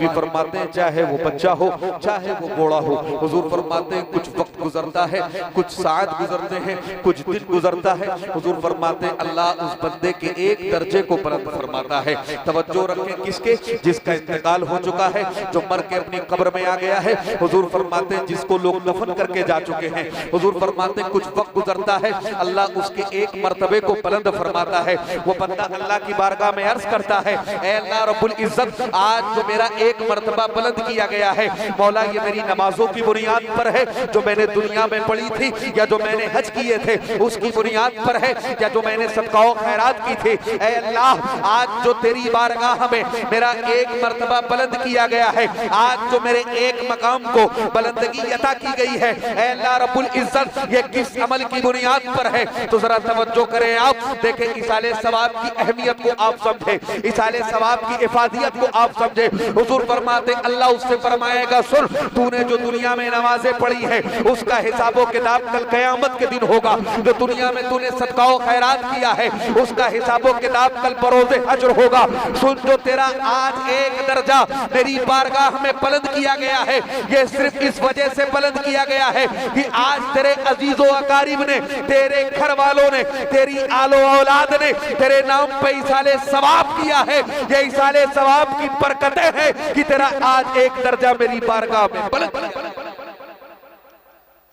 नबी फरमाते हैं चाहे वो बच्चा हो चाहे वो बूढ़ा हो, हुजूर फरमाते हैं कुछ वक्त गुजरता है, कुछ साथ गुजरते हैं, कुछ दिन गुजरता है, हुजूर फरमाते हैं अल्लाह उस बंदे के एक दर्जे को बुलंद फरमाता है। तवज्जो रखें किसके? जिसका इंतकाल हो चुका है, जो मर के अपनी कब्र में आ गया है। हुजूर फरमाते हैं जिसको लोग दफन करके जा चुके हैं, हुजूर फरमाते हैं कुछ वक्त गुजरता है, अल्लाह उसके एक मर्तबे को बुलंद फरमाता है। वो बंदा अल्लाह की बारगाह में अर्ज करता है, ऐ अल्लाह रब्बुल इज्जत, आज जो मेरा एक मर्तबा बुलंद किया गया है मौला, ये मेरी नमाजों की बुनियाद पर है जो मैंने दुनिया में पढ़ी थी, या जो मैंने हज किए थे उसकी बुनियाद पर है, या जो मैंने सदका खैरात की थी। ऐ अल्लाह, आज जो तेरी बारगाह में मेरा एक मर्तबा बुलंद किया गया है, आज जो मेरे एक मकाम को बुलंदगी अता की गई है, ऐ अल्लाह रब्बुल इज्जत, ये किस अमल की बुनियाद पर है? तो जरा तवज्जो करें, आप देखें इसाले सवाब की अहमियत को आप समझे, इसाले सवाब की इफादियत को आप समझे। हुजूर फरमाते अल्लाह उससे फरमाएगा, सुन, तूने जो दुनिया में नमाजें पढ़ी है उसका हिसाबो किताब कल कयामत के दिन होगा। जो दुनिया में तूने सदका खैरात किया है उसका हिसाबो किताब कल बरोज़े हश्र होगा। सुन, जो तेरा आज एक दर्जा मेरी बारगाह में बुलंद किया गया है, ये सिर्फ इस वजह से बुलंद किया गया है कि आज तेरे अजीजो अकारिब ने, तेरे घर वालों ने, तेरी आलो औलाद ने तेरे नाम पे इसाले सवाब किया है। ये इसाले सवाब की बरकतें हैं कि तेरा आज एक दर्जा मेरी बारगाह में बुलंद।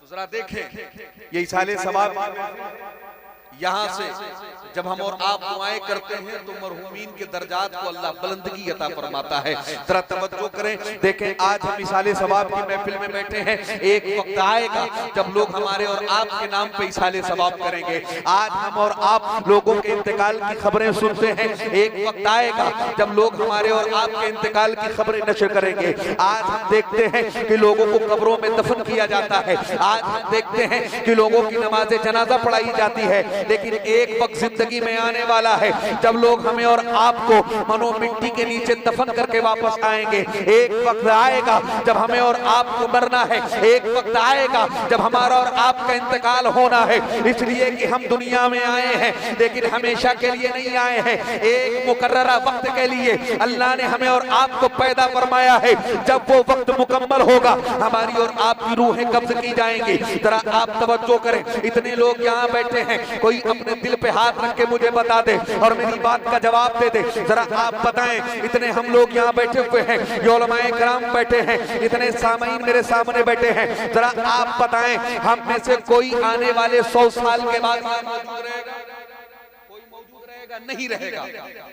तो जरा देखें ये इसाले सवाब, यहाँ से जब हम और आप दुआएं करते हैं तो मरहूमीन के दर्जात को अल्लाह बुलंदगी अता फरमाता है। जरा तवज्जो करें, देखें आज हम इसाले सवाब की महफिल में बैठे हैं, एक वक्त आएगा जब लोग हमारे और आपके नाम पे इसाले सवाब करेंगे। आज हम और आप लोगों के इंतकाल की खबरें सुनते हैं, एक वक्त आएगा जब लोग हमारे और आपके इंतकाल की खबरें नशर करेंगे। आज हम देखते हैं कि लोगों को कब्रों में दफन किया जाता है, आज हम देखते हैं कि लोगों की नमाज जनाजा पढ़ाई जाती है, लेकिन एक वक्त जिंदगी में आने वाला है जब लोग हमें और आपको मनो मिट्टी के नीचे दफन करके वापस आएंगे। एक वक्त आएगा जब हमें और आपको मरना है, एक वक्त आएगा जब हमारा और आपका इंतकाल होना है। इसलिए कि हम दुनिया में आए हैं लेकिन हमेशा के लिए नहीं आए हैं, एक मुकर्ररा वक्त के लिए अल्लाह ने हमें और आपको पैदा फरमाया है। जब वो वक्त मुकम्मल होगा हमारी और आपकी रूहें कब्ज की जाएंगी। जरा आप तवज्जो करें, इतने लोग यहाँ बैठे हैं, कोई अपने दिल पे हाथ रख के मुझे बता दे और मेरी बात का जवाब दे दे। जरा आप बताएं, इतने हम लोग यहाँ बैठे हुए हैं, ये उलमाए किराम बैठे हैं, इतने सामईन मेरे सामने बैठे हैं, जरा आप बताएं हम में से कोई आने वाले 100 साल के बाद मौजूद रहेगा? नहीं रहेगा।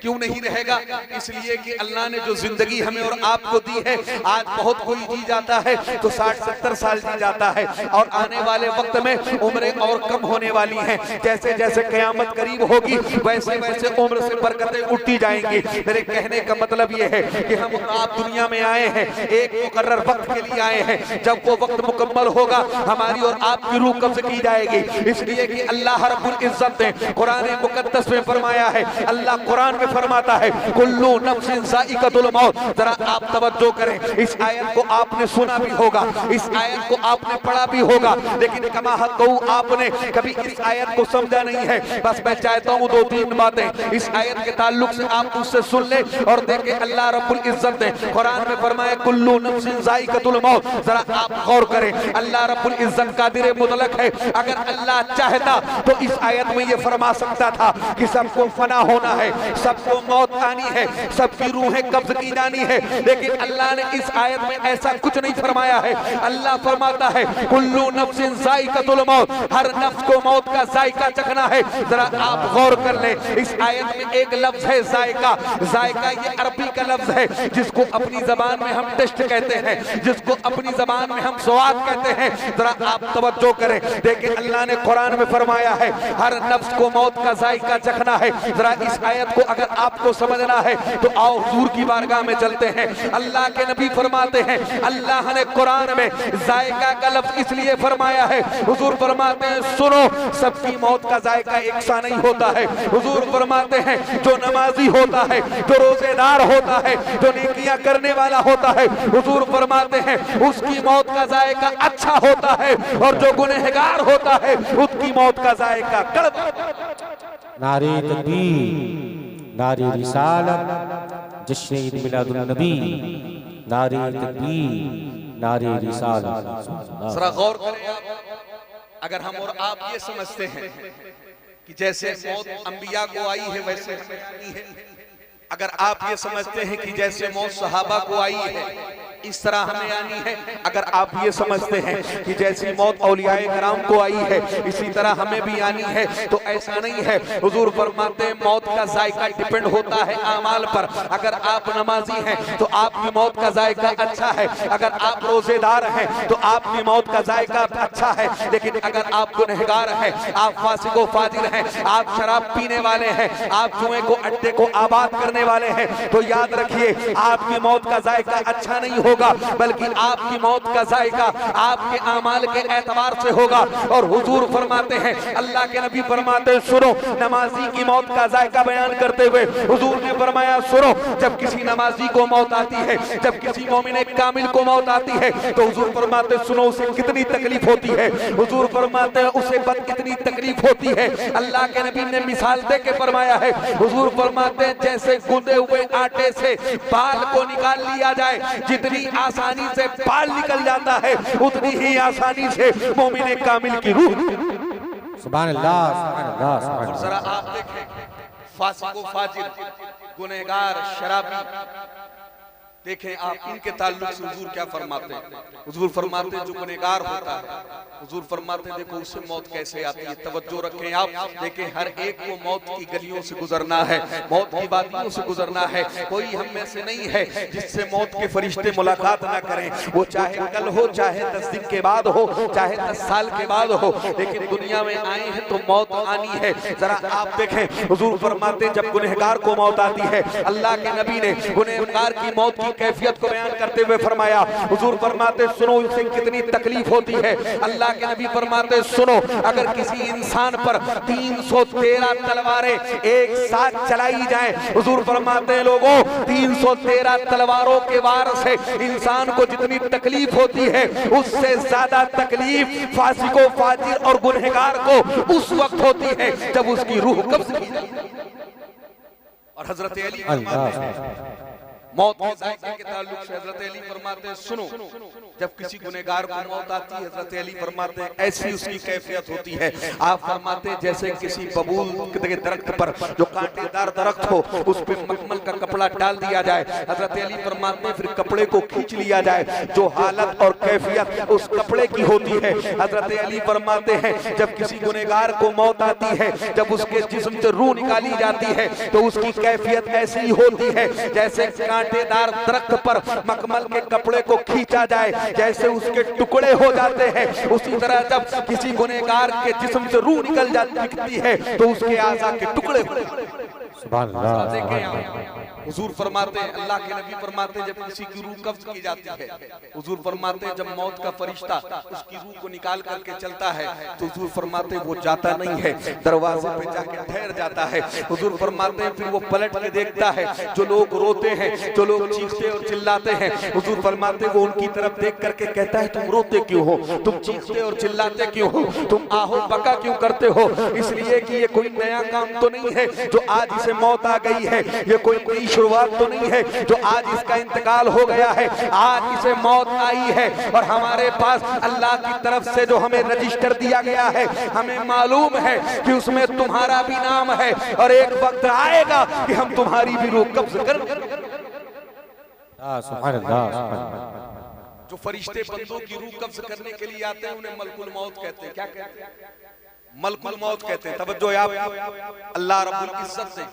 क्यों नहीं रहेगा? इसलिए कि अल्लाह ने जो जिंदगी हमें और आपको दी है, आज बहुत कोई जी जाता है तो 60-70 साल जी जाता है और आने वाले वक्त में उम्रें और कम होने वाली हैं। जैसे जैसे कयामत करीब होगी वैसे वैसे उम्र से बरकतें उठती जाएंगी। मेरे कहने का मतलब ये है कि हम आप दुनिया में आए हैं, एक मुकर्रर वक्त के लिए आए हैं। जब वो वक्त मुकम्मल होगा हमारी और आपकी रूह कब्ज की जाएगी। इसलिए कि अल्लाह रब्बुल इज्जत ने कुरान मुकद्दस में फरमाया है, अल्लाह कुरान में फरमाता है कुल्लू नफ्सिन ज़ाइक़तुल मौत। जरा आप तवज्जो करें, इस आयत को आपने सुना भी होगा, इस आयत को आपने पढ़ा भी होगा, लेकिन कमा हक़्क़हू आपने कभी इस आयत को समझा नहीं है। बस मैं चाहता हूँ 2-3 बातें इस आयत के ताल्लुक से आप उससे सुन ले और देखें अल्लाह रब्बुल इज्जत ने कुरान में फरमाया कुल्लू नफ्सिन ज़ाइक़तुल मौत। जरा आप गौर करें, अल्लाह रब्बुल इज्जत कादिर मुतलक है। अगर अल्लाह चाहता तो इस आयत में ये फरमा सकता था कि सबको फना होना है, सबको मौत आनी है, सबकी रूहें कब्ज की जानी है, लेकिन अल्लाह ने इस आयत में ऐसा कुछ नहीं फरमाया है। अल्लाह फरमाता है कुल्लू नफ्सिन ज़ाइक़तुल मौत, हर नफ्स को मौत का जायका चखना है। जरा आप गौर कर ले, इस आयत में एक लफ्ज है जायका। जायका ये अरबी का लफ्ज है जिसको अपनी जबान में हम टेस्ट कहते हैं, जिसको अपनी जबान में हम स्वाद कहते हैं। जरा आप तवज्जो करें, देखिए अल्लाह ने कुरान में फरमाया है हर नफ्स को मौत का जायका चखना है। जरा इस आयत को अगर आपको समझना है तो आओ हुजूर की बारगाह में चलते हैं। अल्लाह के नबी फरमाते हैं, अल्लाह ने कुरान में जायका का लफ्ज इसलिए फरमाया है, हुजूर फरमाते हैं सुनो, सबकी मौत का जायका एक सा नहीं होता है। हुजूर फरमाते हैं जो नमाजी होता है, जो रोजेदार होता है, जो नेकियां करने वाला होता है, हुजूर फरमाते हैं उसकी मौत का जायका अच्छा होता है, और जो गुनहगार होता है उसकी मौत का जायका कड़वा। नारे तकबीर, नारे रिसालत, जश्न ईद मिलादुन नबी। नारे तकबीर, नारे रिसालत। जरा गौर करें आप, अगर हम और आप ये समझते हैं कि जैसे मौत अंबिया को आई है वैसे हमें आनी है, अगर आप ये समझते हैं कि जैसे मौत सहाबा को आई है इस तरह हमें आनी है, अगर आप ये समझते हैं कि जैसी मौत औलियाए कराम को आई है इसी तरह हमें भी आनी है, तो ऐसा नहीं है। हुजूर फरमाते हैं मौत का जायका डिपेंड होता है आमाल पर। अगर आप नमाजी हैं तो आपकी मौत का जायका अच्छा है, अगर आप रोजेदार हैं तो आपकी मौत का जायका अच्छा है, लेकिन अगर आप गुनहगार हैं, आप फासिको फाजिर हैं, आप शराब पीने वाले हैं, आप जुए को अड्डे को आबाद करने वाले हैं, तो याद रखिए आपकी मौत का जायका अच्छा नहीं होगा, बल्कि आपकी मौत का जायका आपके आमाल के एतबार से होगा। और हुजूर फरमाते हैं, अल्लाह के नबी फरमाते हैं, सुनो नमाजी की मौत का जायका बयान करते हुए हुजूर ने फरमाया, सुनो जब किसी नमाजी को मौत आती है, जब किसी मोमिन कामिल को मौत आती है, तो हुजूर फरमाते हैं सुनो उसे कितनी तकलीफ होती है। हुजूर फरमाते हैं उसे बद कितनी तकलीफ होती है। अल्लाह के नबी ने मिसाल दे के फरमाया है, हुजूर फरमाते हैं जैसे गूंदे हुए आटे से बाल को निकाल लिया जाए, जितनी आसानी से बाल निकल जाता है उतनी ही आसानी से मोमिन कामिल की रूह। सुभान अल्लाह, सुभान अल्लाह, सुभान और जरा आप देखें फासिको फाजिर, गुनहगार, शराबी, देखें आप इनके ताल्लुक से हुजूर क्या फरमाते हैं। हुजूर फरमाते हैं जो गुनहगार होता है, हुजूर फरमाते हैं देखो उससे मौत कैसे आती है। तवज्जो रखें आप, देखें हर एक को मौत की गलियों से गुजरना है, मौत की वादियों से गुजरना है। कोई हम में से नहीं है जिससे मौत के फरिश्ते मुलाकात ना करें, वो चाहे कल हो, चाहे 10 दिन के बाद हो, चाहे 10 साल के बाद हो, लेकिन दुनिया में आए हैं तो मौत आनी है। जरा आप देखें हुजूर फरमाते हैं जब गुनहगार को मौत आती है, अल्लाह के नबी ने गुनहगार की मौत की कैफियत को बयान करते हुए फरमाया, हुजूर फरमाते सुनो उसे कितनी तकलीफ होती है। अल्लाह के नबी फरमाते सुनो अगर किसी इंसान पर 313 तलवारें एक साथ चलाई जाएं, हुजूर फरमाते हैं लोगों 313 तलवारों के वार से इंसान को जितनी तकलीफ होती है उससे ज्यादा तकलीफ फासिको फाजिर और गुनहगार को उस वक्त होती है जब उसकी रूह कब्ज की जाती है। और हजरत अली फरमाते हैं मौत के जायके के ताल्लुक से हजरत अली फरमाते हैं सुनो जब किसी गुनहगार को मौत आती है, हजरत अली फरमाते हैं ऐसी उसकी कैफियत होती है। आप फरमाते हैं जैसे किसी बबूल के दरख्त पर जो कांटेदार दरख्त हो उस पर मखमल का कपड़ा डाल दिया जाए, हजरत अली फरमाते हैं फिर कपड़े को खींच लिया जाए, जो हालत और कैफियत उस कपड़े की होती है। हजरत अली फरमाते हैं जब किसी गुनहगार को मौत आती है, जब उसके जिस्म से रूह निकाली जाती है तो उसकी कैफियत ऐसी होती है जैसे कांटेदार दरख्त पर मखमल के कपड़े को खींचा जाए, जैसे उसके टुकड़े हो जाते हैं। उसी तरह जब किसी गुनहगार के जिस्म से रूह निकल जाती है तो उसके आज़ा के टुकड़े हो जाते हैं। सुभान अल्लाह। हुजूर फरमाते हैं, अल्लाह के नबी फरमाते हैं जब किसी की रूह कब्ज की जाती है, हुजूर फरमाते हैं जब मौत का फरिश्ता उसकी रूह को निकाल करके चलता है तो हुजूर फरमाते हैं वो जाता नहीं है, दरवाजे पे जाके ठहर जाता है। हुजूर फरमाते हैं फिर वो पलट के देखता है, जो लोग रोते हैं, जो लोग चीखते और चिल्लाते हैं, हुजूर फरमाते हैं वो उनकी तरफ देख करके कहता है तुम रोते क्यों हो, तुम चीखते और चिल्लाते क्यों हो, तुम आहो बका क्यों करते हो? इसलिए कि ये कोई नया काम तो नहीं है जो आज इसे मौत आ गई है, ये कोई नई शुरुआत तो नहीं है जो आज इसका इंतकाल हो गया है, आज इसे मौत आई है। और हमारे पास अल्लाह की तरफ से जो हमें रजिस्टर दिया गया है, हमें मालूम है कि उसमें तुम्हारा भी नाम है और एक वक्त आएगा कि हम तुम्हारी भी रूह कब्ज कर। सुभान अल्लाह। जो फरिश्ते बंदों की रूह कब्ज करने के लिए आते हैं उन्हें मलकुल मौत कहते हैं। क्या कहते हैं? मलकुल मौत कहते हैं। तवज्जो आप, अल्लाह रब्बुल इज्जत ने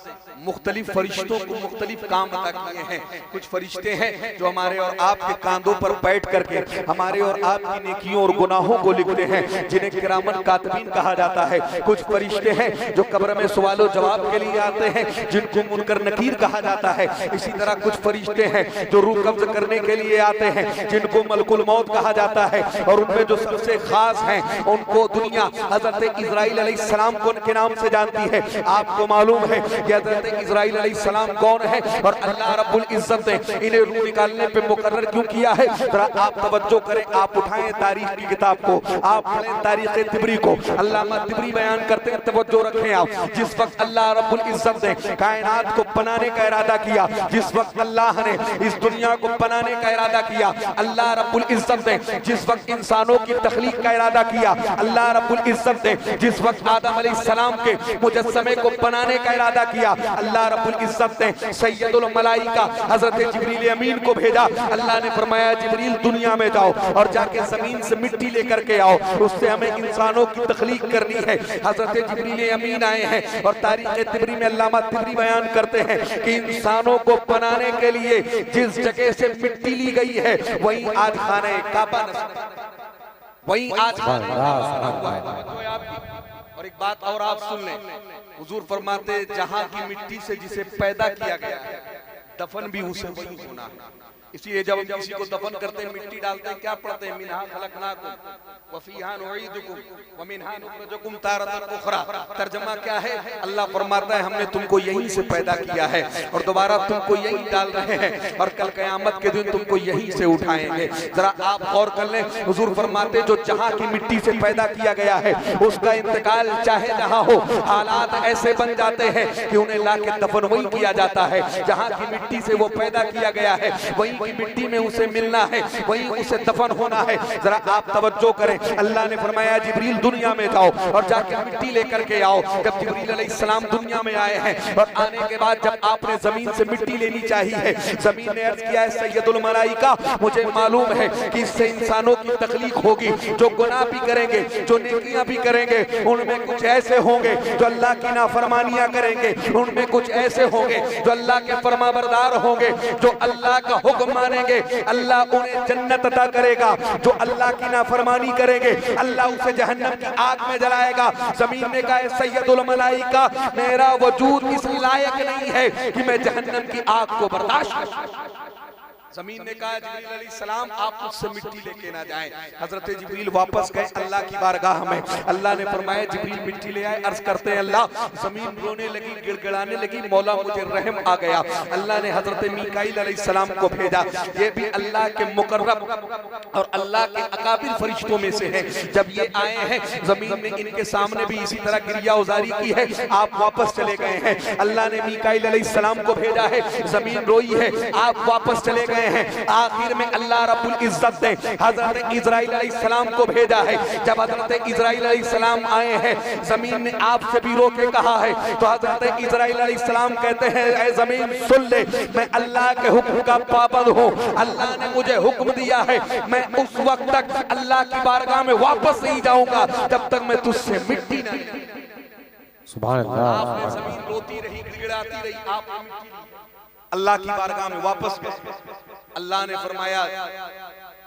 मुख्तलिफ फरिश्तों को मुख्तलिफ काम अता किए हैं। कुछ फरिश्ते हैं जो हमारे और आपके कांधों पर बैठ करके हमारे और आपकी नेकियों और गुनाहों को लिखते हैं, जिन्हें किरामन कातिबीन कहा जाता है। कुछ फरिश्ते हैं जो कब्र में सवालो जवाब के लिए आते हैं, जिनको मुनकर नकीर कहा जाता है। इसी तरह कुछ फरिश्ते हैं जो रूह कब्ज करने के लिए आते हैं, जिनको मलकुल मौत कहा जाता है। और उनमें जो सबसे खास हैं उनको दुनिया हजरत इजराइल अलैहिस्सलाम को के नाम से जानती है। आपको मालूम है कि हजरत इजराइल अलैहिस्सलाम कौन है और अल्लाह रब्बुल इज्जत ने इन्हें रूह निकालने पे मुकर्रर क्यों किया है। जरा आप तवज्जो करें, आप उठाएं तारीख की किताब को, आप पढ़ें तारीख तिबरी को। अल्लामा तिबरी बयान करते हैं, तवज्जो रखें आप। जिस वक्त अल्लाह रब्बुल इज्जत ने कायनात को बनाने का इरादा किया, जिस वक्त अल्लाह ने इस दुनिया को बनाने का इरादा किया, अल्लाह रब्बुल इज्जत ने जिस वक्त इंसानों की तख्लीक का इरादा किया, अल्लाह रब्बुल इज्जत ने जिस वक्त आदम अलैहिस्सलाम के मुजस्समे को बनाने का इरादा किया, अल्लाह रब्बुल इज्जत ने सैयदुल मलाइका हजरत जिब्रील अमीन को भेजा। अल्लाह ने फरमाया जिब्रील दुनिया में जाओ और जाके जमीन से मिट्टी लेकर के आओ, उससे हमें इंसानों की तख्लीक करनी है। हजरत जिब्रील अमीन आए हैं और तारीख तिबरी में अल्लामा तिबरी बयान करते हैं कि इंसानों को बनाने के लिए जिस जगह से मिट्टी ली गई है वहीं आज खाने काबा वहीं आज और एक बात और आप सुन लें, हुजूर फरमाते जहां की मिट्टी से जिसे पैदा किया गया है दफन भी उसे वही होना है। इसलिए जब हम किसी को दफन करते हैं मिट्टी डालते हैं, क्या पढ़ते हैं, मिनहा खलकनाकुम व फीहा नुईदुकुम व मिनहा नुखरिजुकुम तारतन उखरा। तर्जुमा क्या है, अल्लाह फरमाता है हमने तुमको यहीं से पैदा किया है और दोबारा तुमको यहीं डाल रहे हैं और कल क़यामत के दिन तुमको यहीं से उठाएंगे। जरा आप गौर कर लें, हुजूर फरमाते जो जहां की मिट्टी से पैदा किया गया है उसका इंतकाल चाहे जहां हो, हालात ऐसे बन जाते हैं कि उन्हें ला के दफन वहीं किया जाता है। जहां की मिट्टी से वो पैदा किया गया है वहीं की मिट्टी में उसे मिलना है, वहीं उसे दफन होना है। जरा आप तवज्जो करें, अल्लाह ने फरमाया जिब्रील दुनिया में जाओ और जाके मिट्टी लेकर के आओ। जब जिब्रील अलैहिस्सलाम दुनिया में आए हैं और आने के बाद जब आपने जमीन से मिट्टी लेनी चाहिए, जमीन ने अर्ज किया है सैयदुल मलाइका मुझे मालूम है कि इससे इंसानों की तख्लीक होगी, जो गुनाह भी करेंगे, जो नेकियां भी करेंगे, उनमें कुछ ऐसे होंगे जो अल्लाह की नाफरमानियां करेंगे, उनमें कुछ ऐसे होंगे जो अल्लाह के फरमाबरदार होंगे, जो अल्लाह का हुक्म मानेंगे अल्लाह उन्हें जन्नत अता करेगा, जो अल्लाह की नाफरमानी करेंगे अल्लाह उसे जहन्नम की आग में जलाएगा। जमीन ने कहा सैयदुल मलाइका मेरा वजूद इस लायक नहीं है कि मैं जहन्नम की आग को बर्दाश्त करूं। जमीन ने कहा जिब्रील अलैहिस्सलाम आप मुझसे मिट्टी लेके ना जाएं। हजरत जिब्रील वापस गए अल्लाह की बारगाह में। अल्लाह ने फरमाया जिब्रील मिट्टी ले आए। अर्ज करते हैं अल्लाह, जमीन रोने लगी, गिड़गिड़ाने लगी, मौला मुझे रहम आ गया। अल्लाह ने हजरत मीकाईल अलैहिस्सलाम को भेजा। ये भी अल्लाह के मुकर्रब और अल्लाह के अकाबिर फरिश्तों में से हैं। जब ये आए हैं जमीन ने इनके सामने भी इसी तरह गिरिया उजारी की है, आप वापस चले गए हैं। अल्लाह ने मीकाईल अलैहिस्सलाम को भेजा है, जमीन रोई है, आप वापस चले गए हैं। आखिर में अल्लाह रब्बुल इज्जत ने हजरत इजराइल अलैहिस्सलाम को भेजा है। जब हजरत इजराइल अलैहिस्सलाम आए हैं, जमीन ने आपसे भी रोके कहा है, तो हजरत इजराइल अलैहिस्सलाम कहते हैं ऐ जमीन सुन ले, मैं अल्लाह के हुक्म का पाबंद हूँ। अल्लाह ने मुझे हुक्म दिया है, मैं उस वक्त तक अल्लाह की बारगाह में वापस नहीं जाऊंगा जब तक मैं तुझसे मिट्टी न सुभान अल्लाह। आपने जमीन रोती रही, गिड़गिड़ाती रही, आपने मिट्टी ली, अल्लाह की बारगाह में वापस गए। अल्लाह ने फरमाया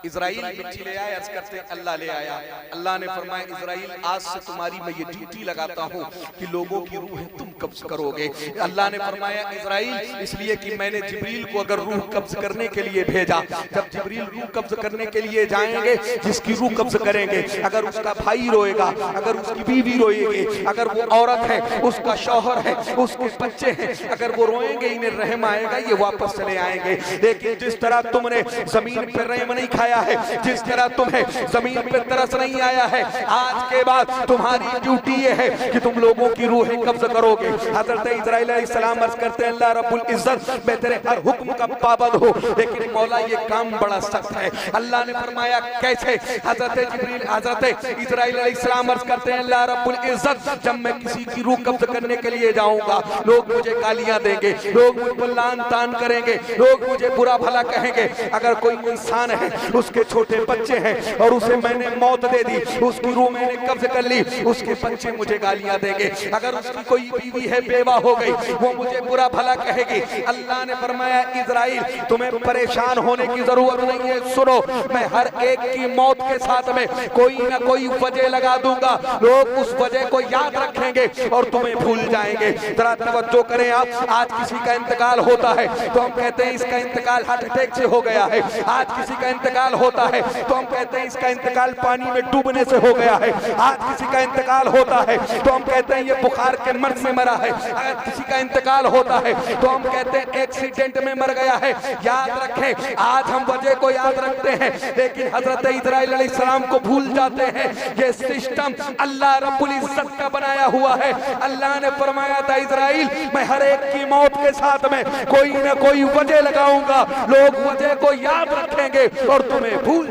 इजराइल मिट्टी ले आया। अर्ज करते अल्लाह ले आया। अल्लाह ने फरमाया इजराइल आज से तुम्हारी मैं ये ड्यूटी लगाता हूँ कि लोगों की रूह तुम कब्ज करोगे। अल्लाह ने फरमाया इजराइल इसलिए कि मैंने जिब्रील को अगर रूह कब्ज करने के लिए भेजा, जब जिब्रील रूह कब्ज करने के लिए जाएंगे, जिसकी रूह कब्ज करेंगे, अगर उसका भाई रोएगा, अगर उसकी बीवी रोएगी, अगर वो औरत है, उसका शौहर है, उसके बच्चे हैं, अगर वो रोएंगे इन्हें रहम आएगा, ये वापस चले आएंगे। लेकिन जिस तरह तुमने जमीन पर रहम नहीं खाया है, जिस तरह तुम्हें जमीन पे तरस नहीं आया है, आज के बाद तुम्हारी ड्यूटी ये है कि तुम लोगों की रूहें कब्ज करोगे। हजरत इजराइल अलैहिस्सलाम अर्ज करते हैं अल्लाह रब्बुल इज्जत मैं तेरे हर हुक्म का पाबंद हूँ, लेकिन मौला ये काम बड़ा सख्त है। अल्लाह ने फरमाया कैसे? हजरत इजराइल अलैहिस्सलाम अर्ज करते हैं अल्लाह रब्बुल इज्जत जब मैं किसी की रूह कब्ज करने के लिए जाऊंगा, लोग मुझे गालियां देंगे, लोग मुझ पर लान तान करेंगे, लोग मुझे बुरा भला कहेंगे। अगर कोई इंसान है, उसके छोटे बच्चे हैं और उसे मैंने मौत दे दी, उसकी रूह मैंने कब्ज कर ली, उसके बच्चे मुझे गालियां देंगे। अगर उसकी कोई बीवी है, बेवा हो गई, वो मुझे बुरा भला कहेगी। अल्लाह ने फरमाया इजराइल तुम्हें परेशान होने की जरूरत नहीं है, सुनो मैं हर एक की मौत के साथ में कोई ना कोई वजह लगा दूंगा, लोग उस वजह को याद रखेंगे और तुम्हें भूल जाएंगे। जरा तवज्जो करें आप, आज किसी का इंतकाल होता है तो हम कहते हैं इसका इंतकाल हार्ट अटैक से हो गया है, आज किसी का इंतकाल इंतकाल होता है तो हम कहते हैं इसका इंतकाल पानी में डूबने से हो गया है। आज किसी का इंतकाल होता है तो हम कहते हैं ये बुखार के मर्ज में मरा है। अगर किसी का इंतकाल होता है तो हम कहते हैं एक्सीडेंट में मर गया है। याद रखें, आज हम वजह को याद रखते हैं लेकिन हजरत इजराइल अलैहिस्सलाम को भूल जाते हैं। ये सिस्टम अल्लाह रब्बुल इज्जत का बनाया हुआ है। अल्लाह ने फरमाया था इजराइल मैं हर एक की मौत के साथ में कोई ना कोई वजह लगाऊंगा, लोग वजह को याद रखेंगे और तुम्हें भूल।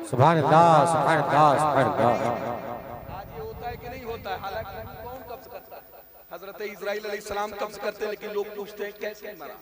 सुभान अल्लाह, सुभान अल्लाह, सुभान अल्लाह। आज ये होता है कि नहीं होता है? हालांकि कौन कब्ज करता है? हजरत इजराइल अलैहिस्सलाम कब्ज करते हैं, लेकिन लोग पूछते हैं कैसे मरा,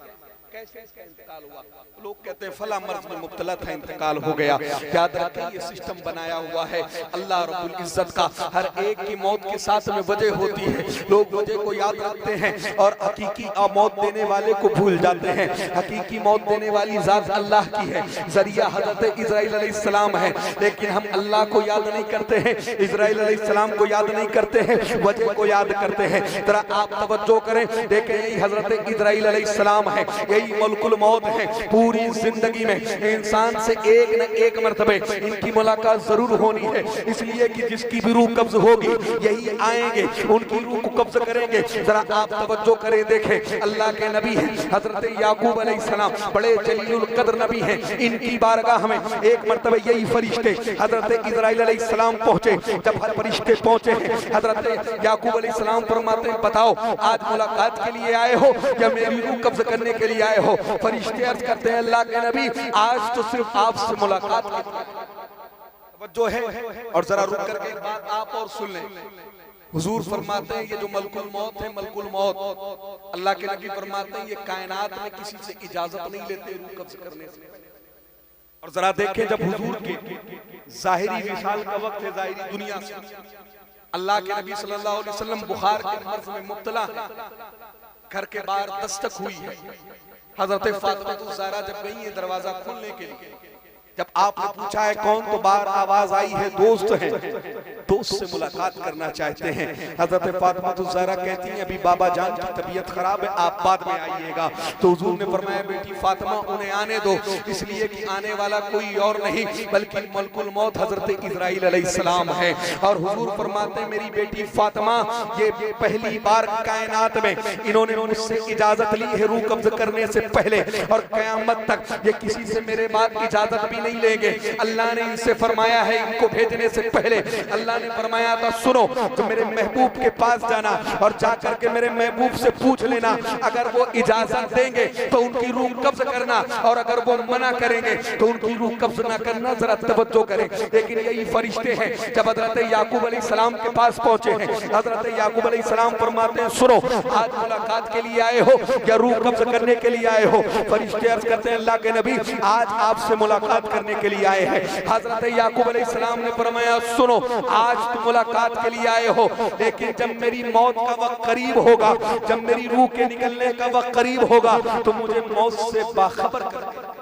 कैसे इसका इंतकाल हुआ? लोग कहते हैं फला मर्ज में मुब्तला था, इंतकाल हो गया। याद रखें ये सिस्टम बनाया हुआ है अल्लाह रब्बुल इज्जत का। हर एक की मौत के साथ में वजह होती है, लोग वजह को याद रखते हैं और हकीकी मौत देने वाले को भूल जाते हैं। हकीकी मौत देने वाली जात अल्लाह की है, जरिया हजरत इजराइल अलैहिस्सलाम है, लेकिन हम अल्लाह को याद नहीं करते हैं, इजराइल अलैहिस्सलाम को याद नहीं करते हैं, वजह को याद करते हैं। जरा आप तवज्जो करें, देखें यही हजरत इजराइल अलैहिस्सलाम है, यही मलकुल मौत है। पूरी जिंदगी में इंसान से एक न एक मर्तबे इनकी मुलाकात जरूर होनी है, इसलिए कि जिसकी भी रूह कब्ज होगी यही आएंगे, उनकी रूह को कब्ज करेंगे। जरा आप तवज्जो करें, देखें अल्लाह के नबी हैं हजरत याकूब अलैहिस्सलाम, बड़े जलीलुल कद्र नबी हैं। इनकी बारगाह में एक मर्तबे यही फरिश्ते हजरत इजराइल अलैहिस्सलाम पहुंचे। जब हर फरिश्ते पहुंचे हैं हजरत याकूब अलैहिस्सलाम फरमाते हैं बताओ आज मुलाकात के लिए आए हो या मेरी रूह कब्ज करने के लिए आए हो? फरिश्ते अर्ज करते हैं अल्लाह के नबी आज तो सिर्फ आपसे मुलाकात जो है। और जरा रुक करके एक बात आप और सुन लें। हुजूर फरमाते हैं ये जो मलकुल मौत है, मलकुल मौत अल्लाह के नबी फरमाते हैं ये कायनात में किसी से इजाजत नहीं लेते रूह कब्ज करने से। और जरा देखें जब हुजूर के जाहिरी विशाल का वक्त है, जाहिरी दुनिया से अल्लाह के नबी सल्लल्लाहु अलैहि वसल्लम बुखार के मर्ज में मुब्तला है, घर के बाहर दस्तक हुई है। हजरत फातिमा ज़हरा जब गई है दरवाजा खोलने के लिए, जब आपने पूछा है कौन, तो बाहर आवाज आई है दोस्त हैं, दोस्त से मुलाकात करना चाहते हैं। हजरत फातिमा ज़हरा कहती हैं अभी बाबा जान की तबीयत खराब है, आप बाद में आइएगा। तो हुजूर ने फरमाया बेटी फातिमा उन्हें आने दो, इसलिए कि आने वाला कोई और नहीं बल्कि मलकुल मौत हजरत इजराइल अलैहिस्सलाम है। और हुजूर फरमाते हैं मेरी बेटी फातिमा ये पहली बार कायनात में इन्होंने मुझसे इजाजत ली है रूह कब्ज करने से पहले, और कयामत तक ये किसी से मेरे बाद इजाजत भी नहीं लेंगे। अल्लाह ने इनसे फरमाया है इनको भेजने से पहले अल्लाह ने फरमाया था सुनो तो मेरे महबूब के पास जाना और जाकर के मेरे महबूब से पूछ लेना, अगर वो इजाजत देंगे तो उनकी रूह कब्ज करना और अगर वो मना करेंगे तो उनकी रूह कब्ज ना करना। जरा तवज्जो करें। लेकिन यही फरिश्ते हैं जब हजरत याकूब अलैहिस्सलाम के पास पहुंचे हैं, हजरत याकूब अलैहिस्सलाम फरमाते हैं सुनो आज मुलाकात के लिए आए हो या रूह कब्ज करने के लिए आए हो? फरिश्ते अर्ज करते हैं अल्लाह के नबी आज आपसे मुलाकात करने के लिए आए हैं। हजरत याकूब अलैहिस्सलाम ने फरमाया सुनो आज तुम मुलाकात के लिए आए हो, लेकिन जब मेरी मौत का वक्त करीब होगा, जब मेरी रूह के निकलने का वक्त करीब होगा तो मुझे मौत से बाखबर कर देना।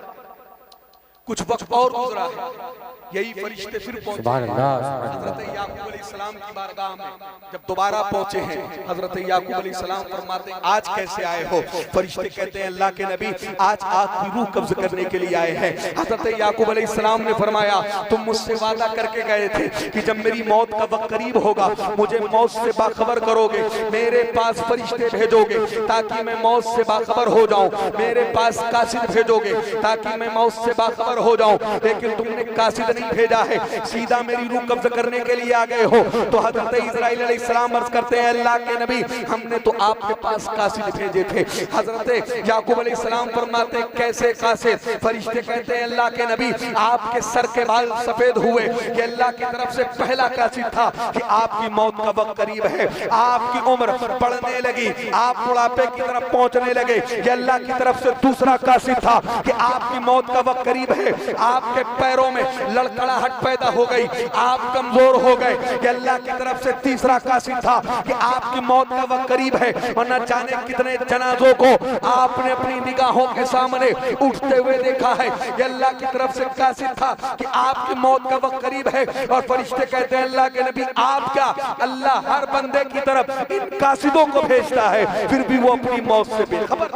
कुछ वक्त और गुजरा है, यही फरिश्ते फिर पहुंचे हजरत याकूब अलैहिस्सलाम की बारगाह में। जब दोबारा पहुंचे हैं हजरत याकूब अलैहिस्सलाम फरमाते हैं आज कैसे आए हो? फरिश्ते कहते हैं अल्लाह के नबी आज आपकी रूह कब्ज करने के लिए आए हैं। हजरत याकूब अलैहिस्सलाम ने फरमाया तुम मुझसे वादा करके गए थे कि जब मेरी मौत का वक्त करीब होगा मुझे मौत से बाखबर करोगे, मेरे पास फरिश्ते भेजोगे ताकि मैं मौत से बाखबर हो जाऊं, मेरे पास कासिद भेजोगे ताकि मैं मौत से बाखबर हो जाऊं, लेकिन तुमने कासिद नहीं भेजा है, सीधा मेरी रूह कब्ज करने के लिए आ गए हो। तो हजरत इजराइल अलैहिस्सलाम अर्ज करते हैं अल्लाह के नबी हमने तो आपके पास कासिद भेजे थे। हजरत याकूब अलैहिस्सलाम फरमाते हैं कैसे कासिद? फरिश्ते कहते हैं अल्लाह के नबी आपके सर के बाल सफेद हुए, ये अल्लाह की तरफ से पहला कासिद था कि आपकी मौत का वक्त करीब है, आपकी उम्र बढ़ने लगी, आप बुढ़ापे की तरफ पहुंचने लगे, ये अल्लाह की तरफ से दूसरा कासिद था कि आपकी मौत का वक्त करीब है, आपके पैरों में लड़खड़ाहट पैदा हो गई, आप कमजोर हो गए, ये अल्लाह की तरफ से तीसरा कासिद था कि आपकी मौत का वक्त करीब है। और न जाने कितने जनाजों को आपने अपनी निगाहों के सामने उठते हुए देखा है, ये अल्लाह की तरफ से कासिद था कि आपकी मौत का वक्त करीब है। और फरिश्ते कहते हैं अल्लाह के नबी आप क्या, अल्लाह हर बंदे की तरफ इन कासिदों को भेजता है फिर भी वो अपनी मौत से बेखबर।